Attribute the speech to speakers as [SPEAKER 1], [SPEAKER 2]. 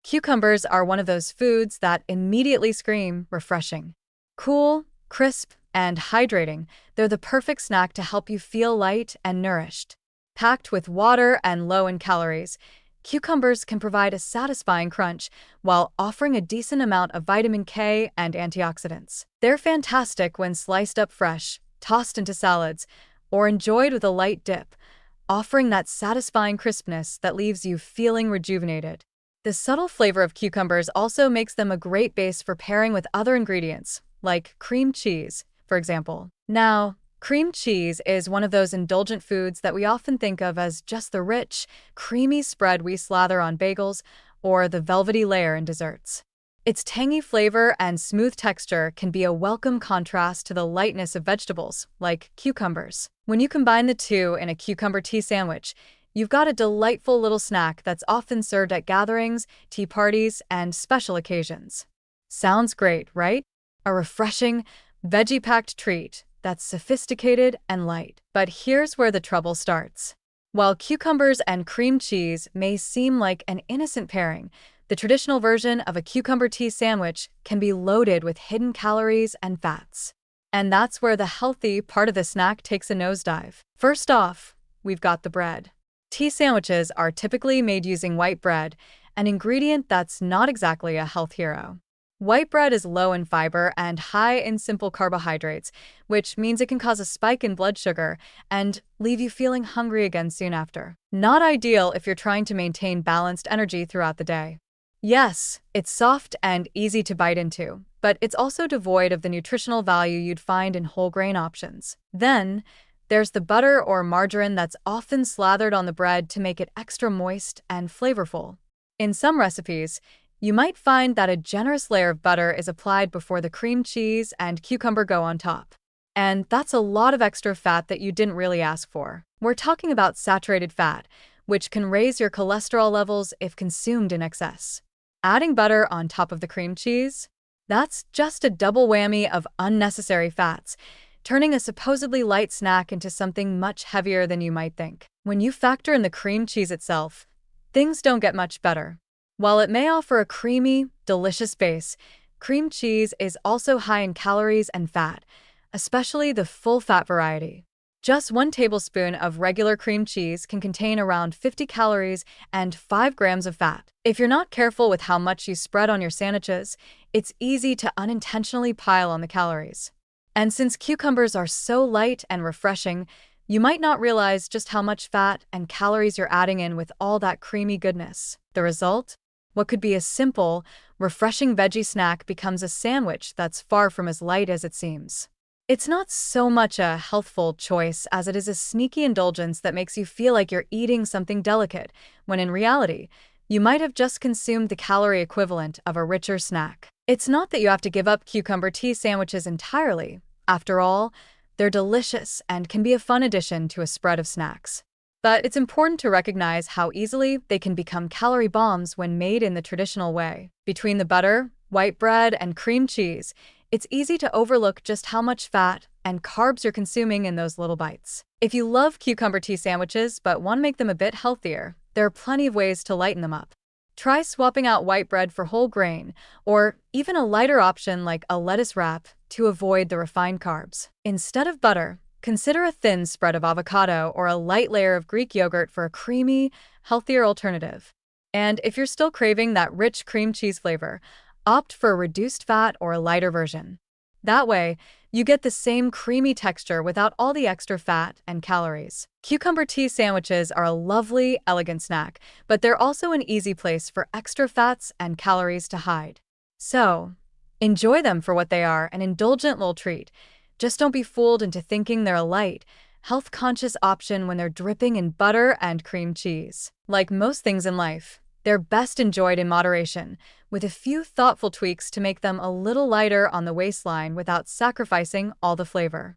[SPEAKER 1] Cucumbers are one of those foods that immediately scream refreshing. Cool, crisp, and hydrating, they're the perfect snack to help you feel light and nourished. Packed with water and low in calories, cucumbers can provide a satisfying crunch while offering a decent amount of vitamin K and antioxidants. They're fantastic when sliced up fresh, tossed into salads, or enjoyed with a light dip, offering that satisfying crispness that leaves you feeling rejuvenated. The subtle flavor of cucumbers also makes them a great base for pairing with other ingredients, like cream cheese, for example. Now, cream cheese is one of those indulgent foods that we often think of as just the rich, creamy spread we slather on bagels or the velvety layer in desserts. Its tangy flavor and smooth texture can be a welcome contrast to the lightness of vegetables, like cucumbers. When you combine the two in a cucumber tea sandwich, you've got a delightful little snack that's often served at gatherings, tea parties, and special occasions. Sounds great, right? A refreshing, veggie-packed treat that's sophisticated and light. But here's where the trouble starts. While cucumbers and cream cheese may seem like an innocent pairing, the traditional version of a cucumber tea sandwich can be loaded with hidden calories and fats. And that's where the healthy part of the snack takes a nosedive. First off, we've got the bread. Tea sandwiches are typically made using white bread, an ingredient that's not exactly a health hero. White bread is low in fiber and high in simple carbohydrates, which means it can cause a spike in blood sugar and leave you feeling hungry again soon after. Not ideal if you're trying to maintain balanced energy throughout the day. Yes, it's soft and easy to bite into, but it's also devoid of the nutritional value you'd find in whole grain options. Then, there's the butter or margarine that's often slathered on the bread to make it extra moist and flavorful. In some recipes, you might find that a generous layer of butter is applied before the cream cheese and cucumber go on top. And that's a lot of extra fat that you didn't really ask for. We're talking about saturated fat, which can raise your cholesterol levels if consumed in excess. Adding butter on top of the cream cheese? That's just a double whammy of unnecessary fats, turning a supposedly light snack into something much heavier than you might think. When you factor in the cream cheese itself, things don't get much better. While it may offer a creamy, delicious base, cream cheese is also high in calories and fat, especially the full-fat variety. Just 1 tablespoon of regular cream cheese can contain around 50 calories and 5 grams of fat. If you're not careful with how much you spread on your sandwiches, it's easy to unintentionally pile on the calories. And since cucumbers are so light and refreshing, you might not realize just how much fat and calories you're adding in with all that creamy goodness. The result? What could be a simple, refreshing veggie snack becomes a sandwich that's far from as light as it seems. It's not so much a healthful choice as it is a sneaky indulgence that makes you feel like you're eating something delicate, when in reality, you might have just consumed the calorie equivalent of a richer snack. It's not that you have to give up cucumber tea sandwiches entirely. After all, they're delicious and can be a fun addition to a spread of snacks. But it's important to recognize how easily they can become calorie bombs when made in the traditional way. Between the butter, white bread, and cream cheese, it's easy to overlook just how much fat and carbs you're consuming in those little bites. If you love cucumber tea sandwiches but want to make them a bit healthier, there are plenty of ways to lighten them up. Try swapping out white bread for whole grain, or even a lighter option like a lettuce wrap to avoid the refined carbs. Instead of butter, consider a thin spread of avocado or a light layer of Greek yogurt for a creamy, healthier alternative. And if you're still craving that rich cream cheese flavor, opt for a reduced fat or a lighter version. That way, you get the same creamy texture without all the extra fat and calories. Cucumber tea sandwiches are a lovely, elegant snack, but they're also an easy place for extra fats and calories to hide. So, enjoy them for what they are, an indulgent little treat. Just don't be fooled into thinking they're a light, health-conscious option when they're dripping in butter and cream cheese. Like most things in life, they're best enjoyed in moderation, with a few thoughtful tweaks to make them a little lighter on the waistline without sacrificing all the flavor.